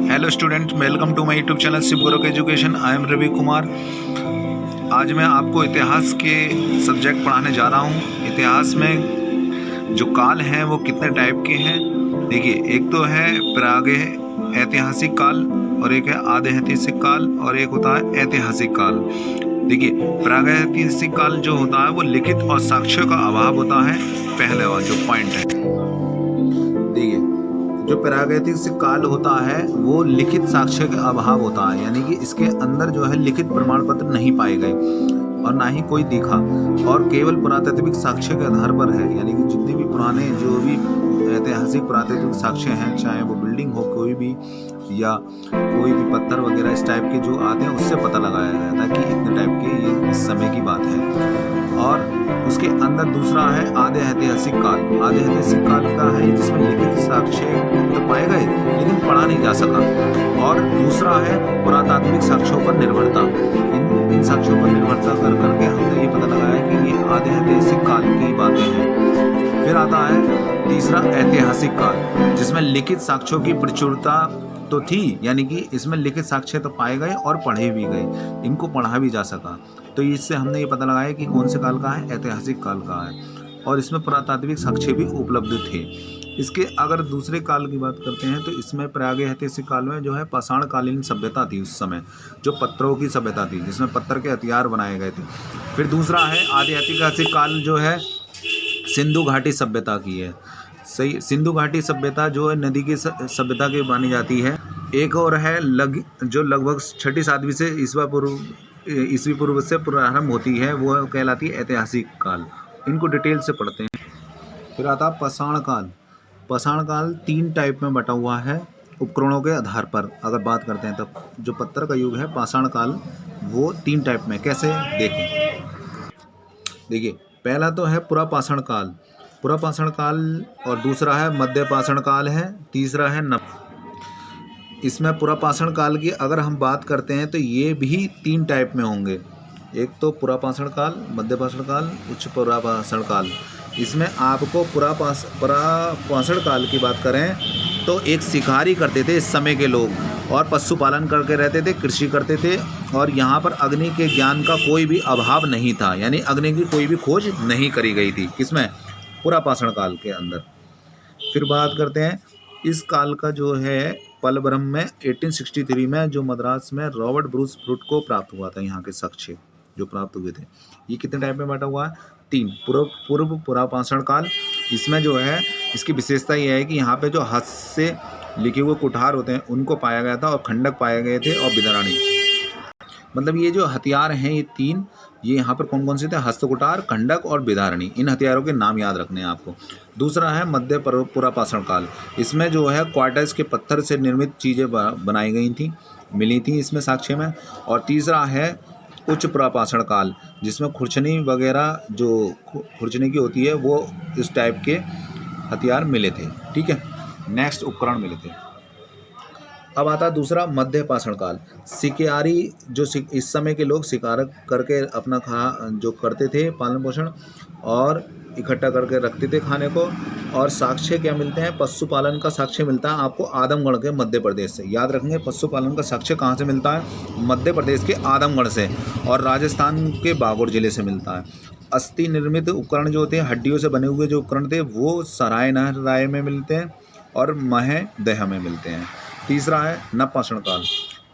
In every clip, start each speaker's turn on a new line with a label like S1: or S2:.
S1: Hello student, welcome to my YouTube channel Shiv Guru education. I am Ravi Kumar. आज मैं आपको इतिहास के सब्जेक्ट पढ़ाने जा रहा हूँ। इतिहास में जो काल हैं वो कितने टाइप के हैं। देखिए, एक तो है प्राग ऐतिहासिक काल और एक है आदि ऐतिहासिक काल और एक होता है ऐतिहासिक काल। देखिए, प्रागैतिहासिक काल जो होता है वो लिखित और साक्ष्यों का अभाव होता है। पहले वाला जो पॉइंट है, देखिए, जो प्रागैतिहासिक काल होता है वो लिखित साक्ष्य का अभाव होता है, यानी कि इसके अंदर जो है लिखित प्रमाण पत्र नहीं पाए गए और ना ही कोई दिखा, और केवल पुरातात्विक साक्ष्य के आधार पर है। यानी कि जितने भी पुराने जो भी ऐतिहासिक पुरातात्विक साक्ष्य हैं, चाहे वो बिल्डिंग हो कोई भी या कोई भी पत्थर वगैरह इस टाइप के जो आते हैं, उससे पता लगाया गया था कि इतने टाइप के ये इस समय की बात है। और उसके अंदर दूसरा है आदि ऐतिहासिक काल। आदि ऐतिहासिक काल का है जिसमें लिखित साक्ष्य तो पाए गए लेकिन पढ़ा नहीं जा सका। और दूसरा है पुरातात्विक साक्ष्यों पर निर्भरता। इन साक्ष्यों पर निर्भरता कर करके हमने ये पता लगाया कि ये आदि ऐतिहासिक काल की बातें हैं। फिर आता है तीसरा ऐतिहासिक काल, जिसमें लिखित साक्ष्यों की प्रचुरता तो थी, यानी कि इसमें लिखित साक्ष्य तो पाए गए और पढ़े भी गए, इनको पढ़ा भी जा सका। तो इससे हमने ये पता लगाया कि कौन से काल का है, ऐतिहासिक काल का है, और इसमें पुरातात्विक साक्ष्य भी उपलब्ध थे। इसके अगर दूसरे काल की बात करते हैं तो इसमें प्रागैतिहासिक काल में जो है पाषाणकालीन सभ्यता थी। उस समय जो पत्थरों की सभ्यता थी, जिसमें पत्थर के हथियार बनाए गए थे। फिर दूसरा है आदि ऐतिहासिक काल, जो है सिंधु घाटी सभ्यता की है। सही, सिंधु घाटी सभ्यता जो है नदी की सभ्यता की मानी जाती है। एक और है जो लगभग 6वीं-7वीं से ईसवी पूर्व से प्रारंभ होती है, वो कहलाती है ऐतिहासिक काल। इनको डिटेल से पढ़ते हैं। फिर आता पाषाण काल। पाषाण काल 3 टाइप में बटा हुआ है उपकरणों के आधार पर अगर बात करते हैं तब। जो पत्थर का युग है पाषाण काल, वो 3 टाइप में। कैसे देखें, देखिए, पहला तो है पुरापाषाण काल। पुरापाषाण काल, और दूसरा है मध्य पाषाण काल है, तीसरा है इसमें पुरापाषाण काल की अगर हम बात करते हैं तो ये भी 3 टाइप में होंगे। एक तो पुरापाषाण काल, मध्य पाषाण काल, उच्च पुरापाषाण काल। इसमें आपको पुरापाषाण काल की बात करें तो एक शिकारी करते थे इस समय के लोग, और पशुपालन करके रहते थे, कृषि करते थे, और यहाँ पर अग्नि के ज्ञान का कोई भी अभाव नहीं था, यानी अग्नि की कोई भी खोज नहीं करी गई थी। किसमें? पुरापाषाण काल के अंदर। फिर बात करते हैं इस काल का जो है पलब्रह्म में 1863 में जो मद्रास में रॉबर्ट ब्रूस फ्रूट को प्राप्त हुआ था, यहाँ के साक्ष्य जो प्राप्त हुए थे। ये कितने टाइप में बांटा हुआ है? 3। पूर्व पुरापाषाण काल। इसमें जो है इसकी विशेषता ये है कि यहाँ पे जो हाथ से लिखे हुए कुठार होते हैं उनको पाया गया था, और खंडक पाए गए थे, और बिदाराणी। मतलब ये जो हथियार हैं ये 3, ये यहाँ पर कौन कौन से थे? हस्तकुठार, खंडक और बिदारणी। इन हथियारों के नाम याद रखने हैं आपको। दूसरा है मध्य पुरापाषाण काल। इसमें जो है क्वार्टर्स के पत्थर से निर्मित चीज़ें बनाई गई थी, मिली थी इसमें साक्ष्य में। और तीसरा है उच्च पुरापाषाण काल, जिसमें खुरचनी वगैरह जो खुरचनी की होती है वो इस टाइप के हथियार मिले थे। ठीक है, नेक्स्ट उपकरण मिले थे। अब आता दूसरा मध्य पाषाण काल। शिकारी जो इस समय के लोग शिकार करके अपना जो करते थे पालन पोषण, और इकट्ठा करके रखते थे खाने को। और साक्ष्य क्या मिलते हैं? पशुपालन का साक्ष्य मिलता है आपको आदमगढ़ के मध्य प्रदेश से। याद रखेंगे, पशुपालन का साक्ष्य कहाँ से मिलता है? मध्य प्रदेश के आदमगढ़ से, और राजस्थान के बागोर जिले से मिलता है। अस्थि निर्मित उपकरण जो होते हैं, हड्डियों से बने हुए जो उपकरण थे, वो सराय राय में मिलते हैं और महदह में मिलते हैं। तीसरा है नवपाषाण काल,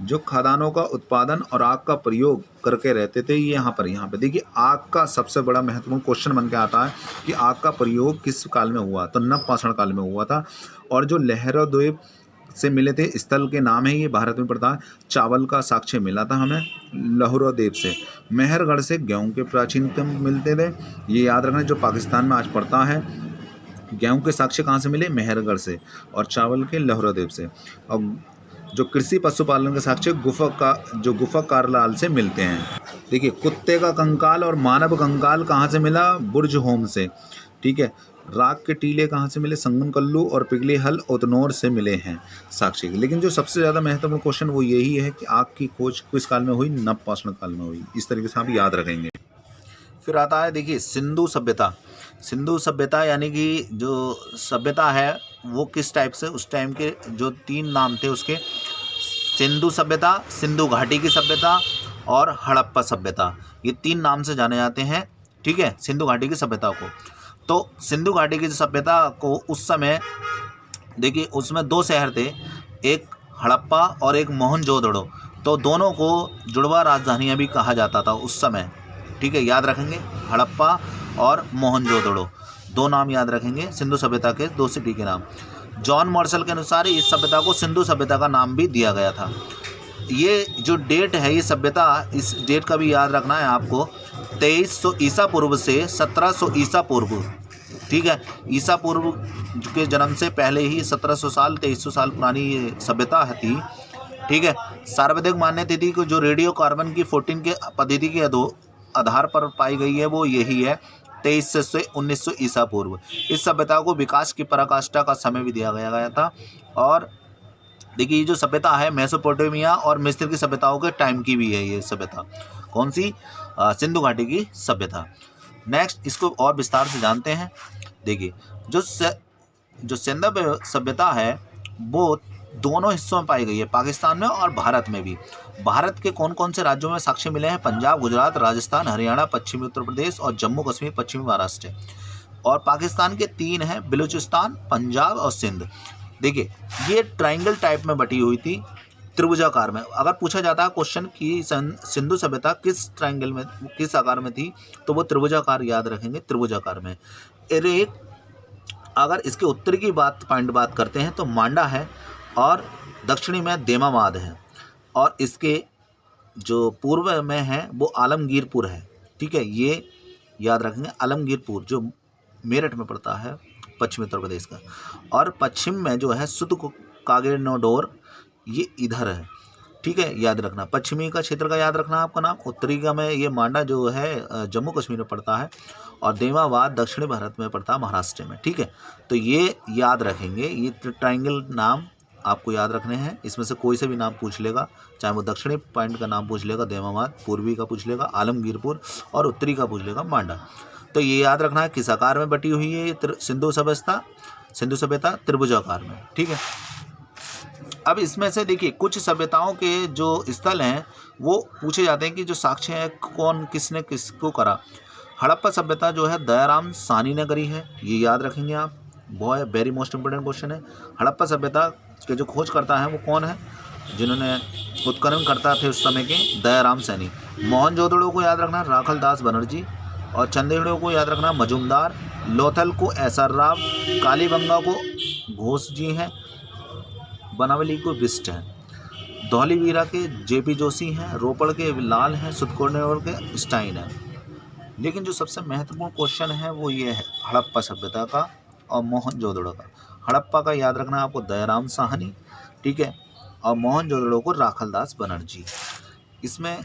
S1: जो खदानों का उत्पादन और आग का प्रयोग करके रहते थे। ये यहाँ पे देखिए, आग का सबसे बड़ा महत्वपूर्ण क्वेश्चन बन के आता है कि आग का प्रयोग किस काल में हुआ? तो नवपाषाण काल में हुआ था। और जो लहरोद्वीप से मिले थे, स्थल के नाम है ये, भारत में पड़ता है। चावल का साक्ष्य मिला था हमें लहरोद्वीप से। मेहरगढ़ से गेहूँ के प्राचीनतम मिलते थे, ये याद रखना, जो पाकिस्तान में आज पड़ता है। गेहूं के साक्ष्य कहाँ से मिले? मेहरगढ़ से, और चावल के लहरोद्वीप से। अब जो कृषि पशुपालन के साक्ष्य गुफा कारलाल से मिलते हैं। देखिए, कुत्ते का कंकाल और मानव कंकाल कहाँ से मिला? बुर्ज होम से। ठीक है, राख के टीले कहाँ से मिले? संगनकल्लू और पिघली हल उतनौर से मिले हैं साक्ष्य। लेकिन जो सबसे ज़्यादा महत्वपूर्ण क्वेश्चन वो यही है कि आग की खोज किस काल में हुई? नवपाषाण काल में हुई। इस तरीके से आप याद रखेंगे। फिर आता है, देखिए, सिंधु सभ्यता। सिंधु सभ्यता यानी कि जो सभ्यता है वो किस टाइप से, उस टाइम के जो 3 नाम थे उसके,
S2: सिंधु सभ्यता, सिंधु घाटी की सभ्यता और हड़प्पा सभ्यता, ये 3 नाम से जाने जाते हैं। ठीक है, सिंधु घाटी की सभ्यता को। तो सिंधु घाटी की सभ्यता को उस समय देखिए उसमें 2 शहर थे, एक हड़प्पा और एक मोहनजोदड़ो। तो दोनों को जुड़वा राजधानियाँ भी कहा जाता था उस समय। ठीक है, याद रखेंगे, हड़प्पा और मोहनजोदड़ो 2 नाम याद रखेंगे सिंधु सभ्यता के 2 सिटी के नाम। जॉन मार्शल के अनुसार इस सभ्यता को सिंधु सभ्यता का नाम भी दिया गया था। ये जो डेट है, ये सभ्यता, इस डेट का भी याद रखना है आपको, 2300 ईसा पूर्व से 1700 ईसा पूर्व। ठीक है, ईसा पूर्व के जन्म से पहले ही 1700 साल 2300 साल पुरानी ये सभ्यता थी। ठीक है, सार्वधिक मान्य तिथि को जो रेडियो कार्बन की 14 के पद्धति के आधार पर पाई गई है वो यही है, 2300 से 1900 ईसा पूर्व। इस सभ्यता को विकास की पराकाष्ठा का समय भी दिया गया था। और देखिए ये जो सभ्यता है मेसोपोटामिया और मिस्र की सभ्यताओं के टाइम की भी है ये सभ्यता। कौन सी? सिंधु घाटी की सभ्यता। नेक्स्ट इसको और विस्तार से जानते हैं। देखिए जो सिंधु सभ्यता है वो दोनों हिस्सों में पाई गई है, पाकिस्तान में और भारत में भी। भारत के कौन कौन से राज्यों में साक्ष्य मिले हैं? पंजाब, गुजरात, राजस्थान, हरियाणा, पश्चिमी उत्तर प्रदेश और जम्मू कश्मीर, पश्चिमी महाराष्ट्र। और पाकिस्तान के 3 हैं, बलूचिस्तान, पंजाब और सिंध। देखिए ये ट्रायंगल टाइप में बटी हुई थी, त्रिभुजाकार में। अगर पूछा जाता है क्वेश्चन कि सिंधु सभ्यता किस ट्रायंगल में, किस आकार में थी, तो वो त्रिभुजाकार याद रखेंगे, त्रिभुजाकार में। अगर इसके उत्तरी की बात करते हैं तो मांडा है और दक्षिणी में देमाबाद है, और इसके जो पूर्व में है वो आलमगीरपुर है। ठीक है, ये याद रखेंगे, आलमगीरपुर जो मेरठ में पड़ता है, पश्चिमी उत्तर प्रदेश का। और पश्चिम में जो है सुद कागेनोडोर, ये इधर है। ठीक है, याद रखना, पश्चिमी का क्षेत्र का याद रखना आपका नाम। उत्तरी का में ये मांडा जो है जम्मू कश्मीर में पड़ता है, और देमाबाद दक्षिणी भारत में पड़ता है, महाराष्ट्र में। ठीक है, तो ये याद रखेंगे, ये ट्रायंगल नाम आपको याद रखने हैं। इसमें से कोई से भी नाम पूछ लेगा, चाहे वो दक्षिणी पॉइंट का नाम पूछ लेगा देमाबाद, पूर्वी का पूछ लेगा आलमगीरपुर, और उत्तरी का पूछ लेगा मांडा। तो ये याद रखना है किस आकार में बटी हुई है ये सिंधु सभ्यता त्रिभुजाकार में। ठीक है, अब इसमें से देखिए कुछ सभ्यताओं के जो स्थल हैं वो पूछे जाते हैं कि जो साक्ष्य है कौन किसने किसको करा। हड़प्पा सभ्यता जो है दयाराम साहनी ने करी है, ये याद रखेंगे आप, बहुत वेरी मोस्ट इंपोर्टेंट क्वेश्चन है। हड़प्पा सभ्यता के जो खोज करता है वो कौन है? जिन्होंने उत्खनन करता थे उस समय के, दयाराम साहनी। मोहनजोदड़ो को याद रखना, राखल दास बनर्जी। और चंदेड़ो को याद रखना, मजूमदार। लोथल को एसआर राव, कालीबंगा को घोष जी हैं, बनावली को बिस्ट हैं, धौलीवीरा के जेपी जोशी हैं, रोपड़ के लाल हैं, सुदकोनेवर के स्टाइन हैं। लेकिन जो सबसे महत्वपूर्ण क्वेश्चन है वो ये है हड़प्पा सभ्यता का और मोहनजोदड़ो का। हड़प्पा का याद रखना आपको दयाराम साहनी, ठीक है, और मोहनजोदड़ो को राखल दास बनर्जी। इसमें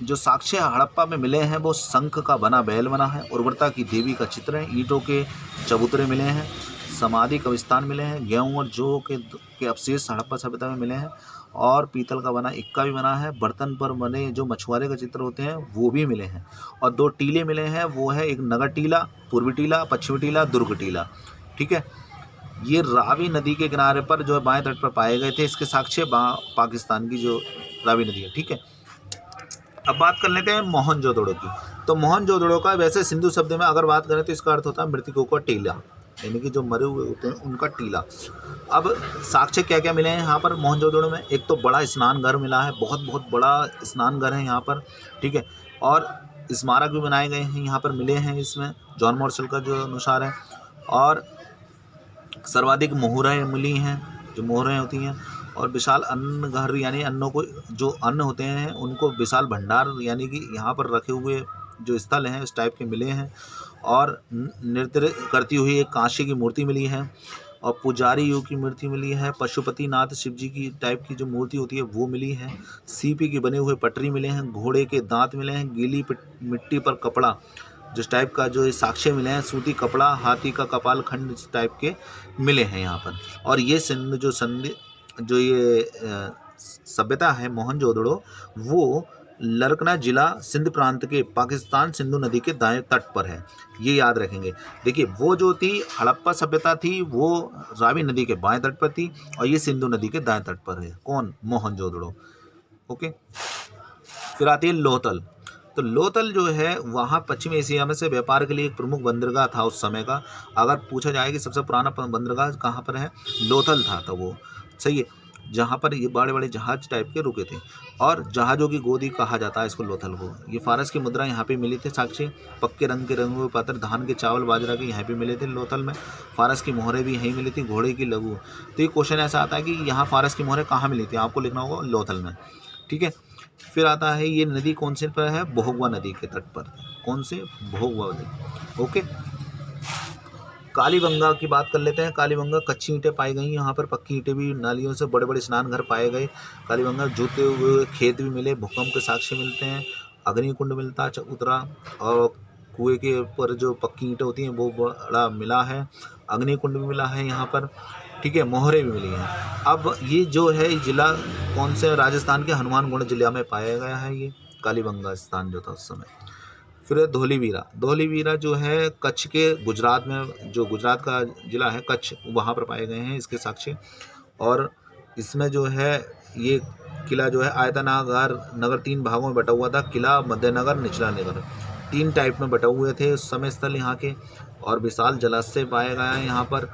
S2: जो साक्ष्य हड़प्पा में मिले हैं वो शंख का बना बैल बना है, उर्वरता की देवी का चित्र है, ईंटों के चबूतरे मिले हैं, समाधि कब्रिस्तान मिले हैं, गेहूं और जौ के अवशेष हड़प्पा सभ्यता में मिले हैं, और पीतल का बना इक्का भी बना है। बर्तन पर बने जो मछुआरे का चित्र होते हैं वो भी मिले हैं, और 2 टीले मिले हैं, वो है एक नगर टीला, पूर्वी टीला, पश्चिमी टीला, दुर्ग टीला। ठीक है, ये रावी नदी के किनारे पर जो है बाएं तट पर पाए गए थे। इसके साक्ष्य पाकिस्तान की जो रावी नदी है। ठीक है, अब बात कर लेते हैं मोहनजोदड़ो की। तो मोहनजोदड़ो का वैसे सिंधु शब्द में अगर बात करें तो इसका अर्थ होता है मृतकों का टीला, यानी कि जो मरे हुए होते हैं उनका टीला। अब साक्ष्य क्या क्या मिले हैं यहाँ पर मोहनजोदड़ो में? एक तो बड़ा स्नान घर मिला है, बहुत बड़ा स्नान घर है यहाँ पर। ठीक है, और स्मारक भी बनाए गए हैं यहाँ पर, मिले हैं इसमें जॉन मार्शल का जो अनुसार है। और सर्वाधिक मोहरें मिली हैं, जो मोहरें होती हैं, और विशाल अन्न घर, यानी अन्नों को, जो अन्न होते हैं उनको विशाल भंडार यानी कि यहाँ पर रखे हुए जो स्थल हैं इस टाइप के मिले हैं। और नृत्य करती हुई एक कांसे की मूर्ति मिली है, और पुजारी योग की मूर्ति मिली है, पशुपतिनाथ शिव जी की टाइप की जो मूर्ति होती है वो मिली है, सीपी के बने हुए पटरी मिले हैं, घोड़े के दांत मिले हैं, गीली मिट्टी पर कपड़ा जिस टाइप का जो साक्ष्य मिले हैं, सूती कपड़ा, हाथी का कपाल खंड इस टाइप के मिले हैं यहाँ पर। और ये जो ये सभ्यता है मोहनजोदड़ो, वो लरकना जिला सिंध प्रांत के पाकिस्तान सिंधु नदी के दाएं तट पर है। ये याद रखेंगे। देखिए वो जो थी हड़प्पा सभ्यता थी वो रावी नदी के बाएं तट पर थी और ये सिंधु नदी के दाएं तट पर है। कौन? मोहनजोदड़ो। ओके। फिर आती है लोथल। तो लोथल जो है वहाँ पश्चिम एशिया में से व्यापार के लिए एक प्रमुख बंदरगाह था उस समय का। अगर पूछा जाए कि सबसे पुराना बंदरगाह कहाँ पर है, लोथल था। तो वो सही है, जहाँ पर ये बड़े बड़े जहाज टाइप के रुके थे और जहाज़ों की गोदी कहा जाता है इसको, लोथल को। ये फारस की मुद्रा यहाँ पे मिली थी साक्षी। पक्के रंग के रंग हुए पत्थर, धान के चावल बाजरा के यहाँ पे मिले थे लोथल में। फारस की मोहरें भी यहीं मिली थी, घोड़े की लघु। तो ये क्वेश्चन ऐसा आता है कि यहाँ फारस की मोहरें कहाँ मिली थी, आपको लिखना होगा लोथल में। ठीक है। फिर आता है ये नदी कौन से पर है, भोगवा नदी के तट पर। कौन से? भोगवा नदी। ओके। कालीबंगा की बात कर लेते हैं। कालीबंगा कच्ची ईंटें पाई गई यहाँ पर, पक्की ईंटें भी, नालियों से बड़े बड़े स्नान घर पाए गए। कालीबंगा जूते हुए खेत भी मिले, भूकंप के साक्ष्य मिलते हैं, अग्निकुंड मिलता चबूतरा, और कुएं के ऊपर जो पक्की ईंटें होती हैं वो बड़ा मिला है, अग्निकुंड भी मिला है यहाँ पर। ठीक है। मोहरे भी मिली हैं। अब ये जो है जिला कौन से? राजस्थान के हनुमानगढ़ जिला में पाया गया है ये कालीबंगा स्थान जो था उस समय। फिर धोलीवीरा। धोलीवीरा जो है कच्छ के गुजरात में, जो गुजरात का जिला है कच्छ, वहाँ पर पाए गए हैं इसके साक्ष्य। और इसमें जो है ये किला जो है आयताकार नगर 3 भागों में बटा हुआ था। किला, मध्यनगर, निचला नगर, 3 टाइप में बटे हुए थे उस समय स्थल यहाँ के। और विशाल जलाशय पाया गया है यहाँ पर।